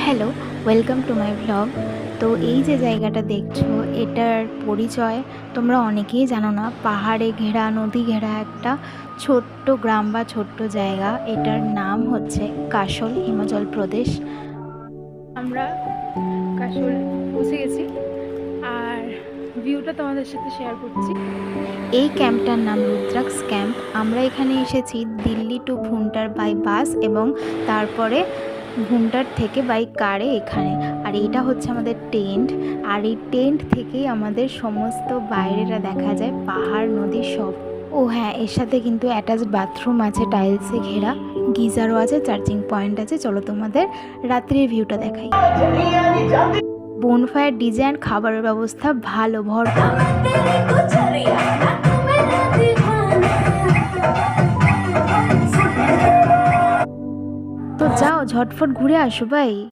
Hello, welcome to my vlog. তো এই যে জায়গাটা দেখছো, এটার পরিচয় তোমরা অনেকেই জানো না। পাহাড়ে ঘেরা, নদী ঘেরা একটা ছোট্ট গ্রাম বা ছোট্ট জায়গা। এটার নাম হচ্ছে কাশল, হিমাচল প্রদেশ। আমরা কাশল পৌঁছে গেছি আর ভিউটা তোমাদের সাথে শেয়ার করছি। এই ক্যাম্পটার নাম রুদ্রাক্ষ ক্যাম্প। আমরা এখানে এসেছি Delhi two Bhuntar by bus এবং তারপরে ভুন্টার থেকে বাই কারে এখানে। আর এইটা হচ্ছে আমাদের টেন্ট। আর এই টেন্ট থেকেই আমাদের সমস্ত বাইরেটা দেখা যায়, পাহাড়, নদী সব। ও হ্যাঁ, এর সাথে কিন্তু অ্যাটাচড বাথরুম আছে, টাইলসে ঘেরা, গিজারও আছে, চার্জিং পয়েন্ট আছে। চলো তোমাদের রাত্রির ভিউটা দেখাই। বোনফায়ার ডিজাইন, খাবারের ব্যবস্থা ভালো, ভরপুর। তো যাও ঝটফট ঘুরে আসো ভাই।